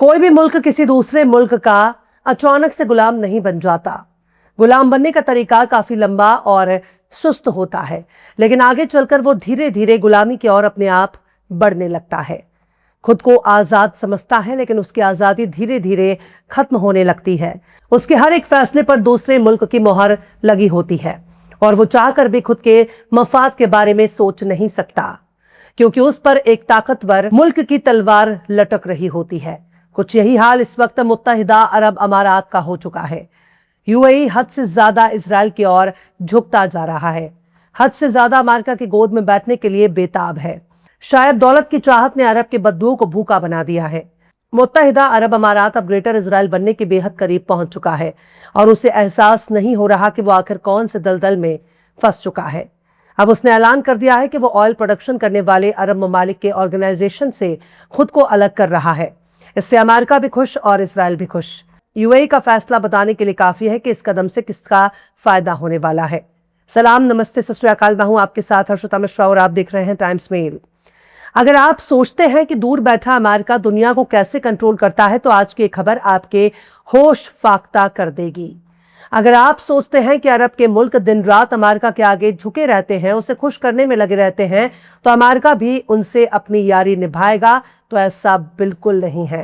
कोई भी मुल्क किसी दूसरे मुल्क का अचानक से गुलाम नहीं बन जाता। गुलाम बनने का तरीका काफी लंबा और सुस्त होता है, लेकिन आगे चलकर वो धीरे धीरे गुलामी की ओर अपने आप बढ़ने लगता है। खुद को आजाद समझता है, लेकिन उसकी आजादी धीरे धीरे खत्म होने लगती है। उसके हर एक फैसले पर दूसरे मुल्क की मोहर लगी होती है और वो चाहकर भी खुद के मफाद के बारे में सोच नहीं सकता, क्योंकि उस पर एक ताकतवर मुल्क की तलवार लटक रही होती है। कुछ यही हाल इस वक्त मुत्तहिदा अरब अमारात का हो चुका है। यूएई हद से ज्यादा इजराइल की ओर झुकता जा रहा है, हद से ज्यादा अमेरिका की गोद में बैठने के लिए बेताब है। शायद दौलत की चाहत ने अरब के बद्दुओं को भूखा बना दिया है। मुत्तहिदा अरब अमारात अब ग्रेटर इजराइल बनने के बेहद करीब पहुंच चुका है और उसे एहसास नहीं हो रहा कि वो आखिर कौन से दलदल में फंस चुका है। अब उसने ऐलान कर दिया है कि वो ऑयल प्रोडक्शन करने वाले अरब ममालिक के ऑर्गेनाइजेशन से खुद को अलग कर रहा है। इससे अमेरिका भी खुश और इजराइल भी खुश। यूएई का फैसला बताने के लिए काफी है कि इस कदम से किसका फायदा होने वाला है। सलाम, नमस्ते, सत श्री अकाल। मैं हूं आपके साथ हर्षिता मिश्रा और आप देख रहे हैं टाइम्स मेल। अगर आप सोचते हैं कि दूर बैठा अमेरिका दुनिया को कैसे कंट्रोल करता है, तो आज की खबर आपके होश फाख्ता कर देगी। अगर आप सोचते हैं कि अरब के मुल्क दिन रात अमेरिका के आगे झुके रहते हैं, उसे खुश करने में लगे रहते हैं, तो अमेरिका भी उनसे अपनी यारी निभाएगा, तो ऐसा बिल्कुल नहीं है।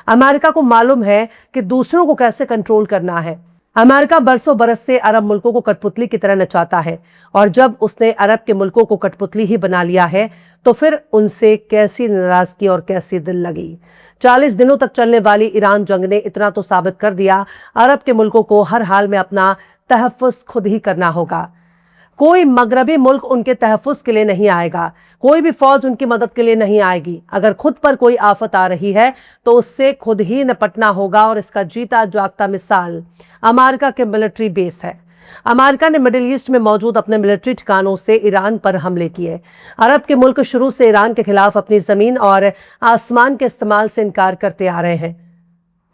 अमेरिका को मालूम है कि दूसरों को कैसे कंट्रोल करना है। अमेरिका बरसों बरस से अरब मुल्कों को कठपुतली की तरह नचाता है, और जब उसने अरब के मुल्कों को कठपुतली ही बना लिया है, तो फिर उनसे कैसी नाराजगी और कैसी दिल लगी। 40 दिनों तक चलने वाली ईरान जंग ने इतना तो साबित कर दिया, अरब के मुल्कों को हर हाल में अपना तहफ़्फ़ुज़ खुद ही करना होगा। कोई मगरबी मुल्क उनके तहफ़्फ़ुज़ के लिए नहीं आएगा, कोई भी फौज उनकी मदद के लिए नहीं आएगी। अगर खुद पर कोई आफत आ रही है तो उससे खुद ही निपटना होगा, और इसका जीता जागता मिसाल अमेरिका के मिलिट्री बेस है। अमेरिका ने मिडिल ईस्ट में मौजूद अपने मिलिट्री ठिकानों से ईरान पर हमले किए। अरब के मुल्क शुरू से ईरान के खिलाफ अपनी जमीन और आसमान के इस्तेमाल से इनकार करते आ रहे हैं।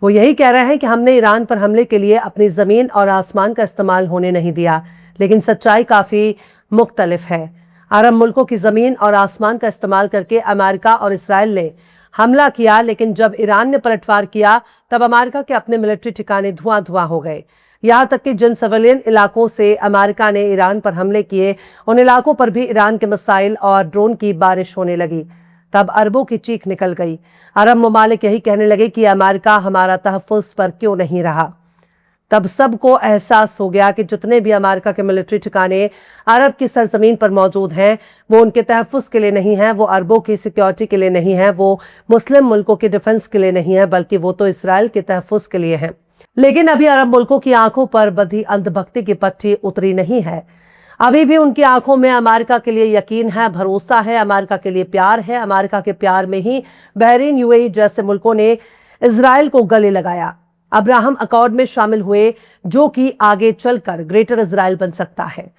वो यही कह रहे हैं कि हमने ईरान पर हमले के लिए अपनी जमीन और आसमान का इस्तेमाल होने नहीं दिया, लेकिन सच्चाई काफी मुख्तलिफ है। अरब मुल्कों की जमीन और आसमान का इस्तेमाल करके अमेरिका और इसराइल ने हमला किया, लेकिन जब ईरान ने पलटवार किया तब अमेरिका के अपने मिलिट्री ठिकाने धुआं धुआं हो गए। यहाँ तक कि जिन सिविलियन इलाकों से अमेरिका ने ईरान पर हमले किए, उन इलाकों पर भी ईरान के मिसाइल और ड्रोन की बारिश होने लगी। तब अरबों की चीख निकल गई। अरब ममालिक यही कहने लगे कि अमेरिका हमारा तहफ़्फ़ुज़ पर क्यों नहीं रहा। तब सबको एहसास हो गया कि जितने भी अमेरिका के मिलिट्री ठिकाने अरब की सरजमीन पर मौजूद हैं, वो उनके तहफ़्फ़ुज़ के लिए नहीं है, वो अरबों की सिक्योरिटी के लिए नहीं है, वो मुस्लिम मुल्कों के डिफेंस के लिए नहीं है, बल्कि वो तो इसराइल के तहफ़्फ़ुज़ के लिए है। लेकिन अभी अरब मुल्कों की आंखों पर बंधी अंधभक्ति की पट्टी उतरी नहीं है। अभी भी उनकी आंखों में अमेरिका के लिए यकीन है, भरोसा है, अमेरिका के लिए प्यार है। अमेरिका के प्यार में ही बहरीन, यूएई जैसे मुल्कों ने इजराइल को गले लगाया, अब्राहम अकॉर्ड में शामिल हुए, जो कि आगे चलकर ग्रेटर इजराइल बन सकता है।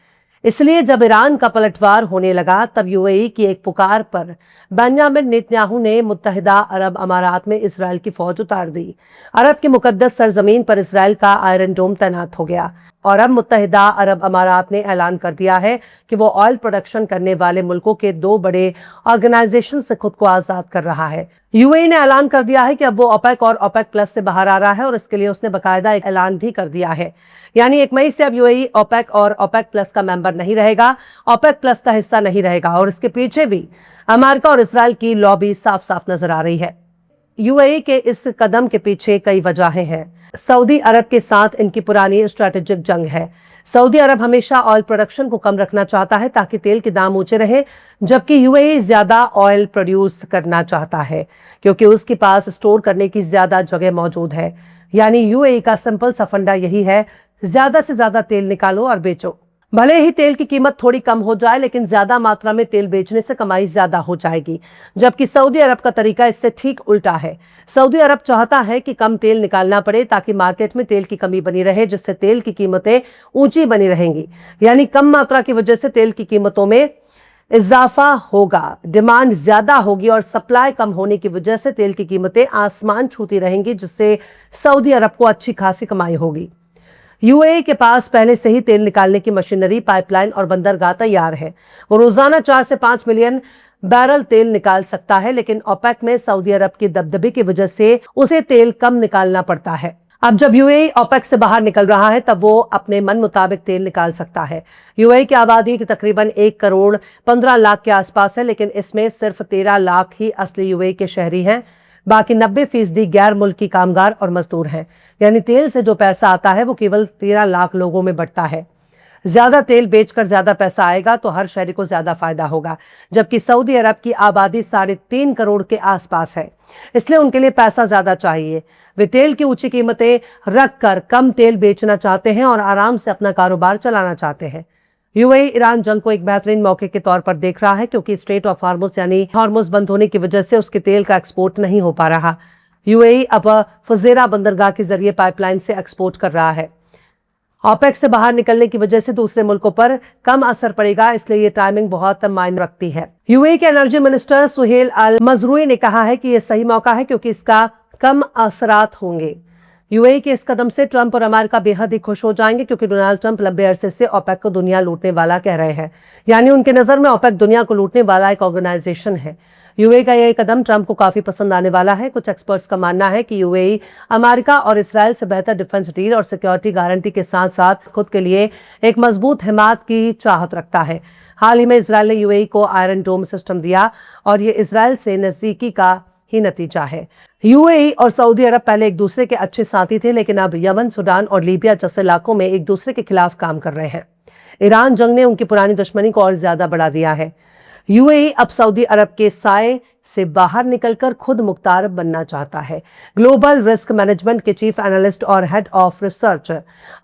इसलिए जब ईरान का पलटवार होने लगा, तब यूएई की एक पुकार पर बेंजामिन नेतन्याहू ने मुत्तहिदा अरब अमारात में इजराइल की फौज उतार दी। अरब की मुकद्दस सरजमीन पर इजराइल का आयरन डोम तैनात हो गया, और अब मुत्तहिदा अरब अमारात ने ऐलान कर दिया है कि वो ऑयल प्रोडक्शन करने वाले मुल्कों के 2 बड़े ऑर्गेनाइजेशन से खुद को आजाद कर रहा है। यूएई ने ऐलान कर दिया है कि अब वो ओपेक और ओपेक प्लस से बाहर आ रहा है, और इसके लिए उसने बाकायदा एक ऐलान भी कर दिया है। यानी 1 मई से अब यूएई ओपेक और ओपेक प्लस का मेंबर नहीं रहेगा, ओपेक प्लस का हिस्सा नहीं रहेगा। और इसके पीछे भी अमेरिका और इसराइल की लॉबी साफ साफ नजर आ रही है। यूएई के इस कदम के पीछे कई वजहें हैं। सऊदी अरब के साथ इनकी पुरानी स्ट्रैटेजिक जंग है। सऊदी अरब हमेशा ऑयल प्रोडक्शन को कम रखना चाहता है ताकि तेल के दाम ऊंचे रहे, जबकि यूएई ज्यादा ऑयल प्रोड्यूस करना चाहता है, क्योंकि उसके पास स्टोर करने की ज्यादा जगह मौजूद है। यानी यूएई का सिंपल सा फंडा यही है, ज्यादा से ज्यादा तेल निकालो और बेचो। भले ही तेल की कीमत थोड़ी कम हो जाए, लेकिन ज्यादा मात्रा में तेल बेचने से कमाई ज्यादा हो जाएगी। जबकि सऊदी अरब का तरीका इससे ठीक उल्टा है। सऊदी अरब चाहता है कि कम तेल निकालना पड़े ताकि मार्केट में तेल की कमी बनी रहे, जिससे तेल की कीमतें ऊंची बनी रहेंगी। यानी कम मात्रा की वजह से तेल की कीमतों में इजाफा होगा, डिमांड ज्यादा होगी, और सप्लाई कम होने की वजह से तेल की कीमतें आसमान छूती रहेंगी, जिससे सऊदी अरब को अच्छी खासी कमाई होगी। यूएई के पास पहले से ही तेल निकालने की मशीनरी, पाइपलाइन और बंदरगाह तैयार है। वो रोजाना 4 से 5 मिलियन बैरल तेल निकाल सकता है, लेकिन ओपेक में सऊदी अरब की दबदबे की वजह से उसे तेल कम निकालना पड़ता है। अब जब यूएई ओपेक से बाहर निकल रहा है, तब वो अपने मन मुताबिक तेल निकाल सकता है। यूएई की आबादी की तकरीबन 1 करोड़ 15 लाख के आसपास है, लेकिन इसमें सिर्फ 13 लाख ही असली यूएई के शहरी हैं। बाकी 90% गैर मुल्की कामगार और मजदूर हैं। यानी तेल से जो पैसा आता है वो केवल 13 लाख लोगों में बढ़ता है। ज्यादा तेल बेचकर ज्यादा पैसा आएगा तो हर शहरी को ज्यादा फायदा होगा, जबकि सऊदी अरब की आबादी 3.5 करोड़ के आसपास है, इसलिए उनके लिए पैसा ज्यादा चाहिए। वे तेल की ऊंची कीमतें रखकर कम तेल बेचना चाहते हैं और आराम से अपना कारोबार चलाना चाहते हैं। यूएई ईरान जंग को एक बेहतरीन मौके के तौर पर देख रहा है, क्योंकि स्ट्रेट ऑफ हार्मुज यानी हार्मुज बंद होने की वजह से उसके तेल का एक्सपोर्ट नहीं हो पा रहा। यूएई अब फुजेरा बंदरगाह के जरिए पाइपलाइन से एक्सपोर्ट कर रहा है। ओपेक से बाहर निकलने की वजह से दूसरे मुल्कों पर कम असर पड़ेगा, इसलिए ये टाइमिंग बहुत मायने रखती है। यूएई के एनर्जी मिनिस्टर सुहेल अल मजरूई ने कहा है कि यह सही मौका है, क्योंकि इसका कम असरात होंगे। यूएई के इस कदम से ट्रंप और अमेरिका बेहद ही खुश हो जाएंगे, क्योंकि डोनाल्ड ट्रंप लंबे अरसे से ओपेक को दुनिया लूटने वाला कह रहे हैं। यानी उनके नजर में ओपेक दुनिया को लूटने वाला एक ऑर्गेनाइजेशन है। यूएई का यह कदम ट्रंप को काफी पसंद आने वाला है। कुछ एक्सपर्ट्स का मानना है कि यूएई अमेरिका और इसराइल से बेहतर डिफेंस डील और सिक्योरिटी गारंटी के साथ साथ खुद के लिए एक मजबूत हिमायत की चाहत रखता है। हाल ही में इसराइल ने यूएई को आयरन डोम सिस्टम दिया और ये इसराइल से नजदीकी का ही नतीजा है। यूएई और सऊदी अरब पहले एक दूसरे के अच्छे साथी थे, लेकिन अब यमन, सूडान और लीबिया जैसे इलाकों में एक दूसरे के खिलाफ काम कर रहे हैं। ईरान जंग ने उनकी पुरानी दुश्मनी को और ज्यादा बढ़ा दिया है। यूएई अब सऊदी अरब के साए से बाहर निकलकर खुद मुख्तार बनना चाहता है। ग्लोबल रिस्क मैनेजमेंट के चीफ एनालिस्ट और head of research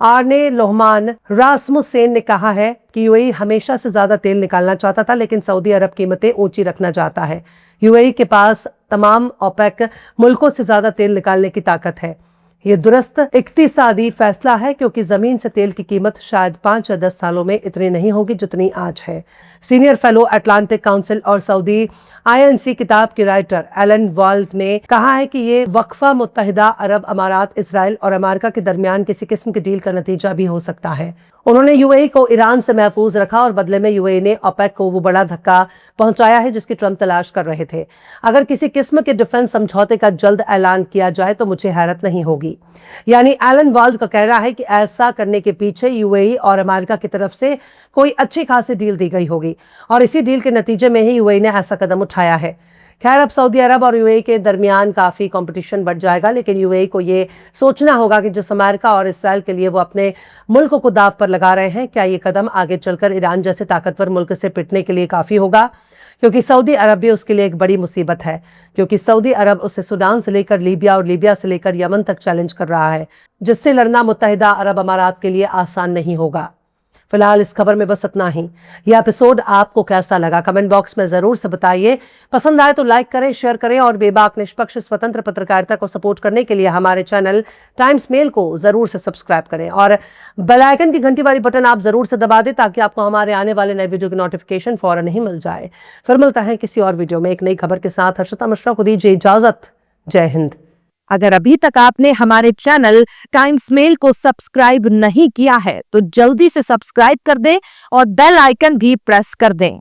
Arne Lohmann Rasmussen ने कहा है कि यूएई हमेशा से ज्यादा तेल निकालना चाहता था, लेकिन सऊदी अरब कीमतें ऊंची रखना चाहता है। यूएई के पास तमाम ओपेक मुल्कों से ज्यादा तेल निकालने की ताकत है। ये दुरुस्त इक्तिसादी फैसला है, क्योंकि जमीन से तेल की कीमत शायद 5 या 10 सालों में इतनी नहीं होगी जितनी आज है। सीनियर फेलो अटलांटिक काउंसिल और सऊदी आईएनसी किताब के राइटर एलन वाल्ट ने कहा है कि ये वक्फा मुत्तहिदा अरब अमारात, इसराइल और अमेरिका के दरमियान किसी किस्म की डील का नतीजा भी हो सकता है। उन्होंने यूएई को ईरान से महफूज रखा और बदले में यूएई ने ओपेक को वो बड़ा धक्का पहुंचाया है जिसकी ट्रंप तलाश कर रहे थे। अगर किसी किस्म के डिफेंस समझौते का जल्द ऐलान किया जाए तो मुझे हैरत नहीं होगी। यानी एलन वाल्ट का कहना है कि ऐसा करने के पीछे यूएई और अमेरिका की तरफ से कोई अच्छी खासी डील दी गई होगी और इसी डील के नतीजे में ही यूएई ने ऐसा कदम उठाया है। खैर, अब सऊदी अरब और यूएई के दरमियान काफी कंपटीशन बढ़ जाएगा, लेकिन यूएई को ये सोचना होगा कि जिस अमेरिका और इसराइल के लिए वो अपने मुल्क को दाव पर लगा रहे हैं, क्या ये कदम आगे चलकर ईरान जैसे ताकतवर मुल्क से पिटने के लिए काफी होगा, क्योंकि सऊदी अरब भी उसके लिए एक बड़ी मुसीबत है, क्योंकि सऊदी अरब उसे सूडान से लेकर लीबिया और लीबिया से लेकर यमन तक चैलेंज कर रहा है, जिससे लड़ना मुत्तहिदा अरब अमारात के लिए आसान नहीं होगा। फिलहाल इस खबर में बस इतना ही। यह एपिसोड आपको कैसा लगा कमेंट बॉक्स में जरूर से बताइए। पसंद आए तो लाइक करें, शेयर करें और बेबाक निष्पक्ष स्वतंत्र पत्रकारिता को सपोर्ट करने के लिए हमारे चैनल टाइम्स मेल को जरूर से सब्सक्राइब करें और बेल आइकन की घंटी वाली बटन आप जरूर से दबा दें, ताकि आपको हमारे आने वाले नए वीडियो की नोटिफिकेशन फौरन ही मिल जाए। फिर मिलता है किसी और वीडियो में एक नई खबर के साथ। हर्षिता मिश्रा को दीजिए इजाजत। जय हिंद। अगर अभी तक आपने हमारे चैनल टाइम्स मेल को सब्सक्राइब नहीं किया है तो जल्दी से सब्सक्राइब कर दें और बेल आइकन भी प्रेस कर दें।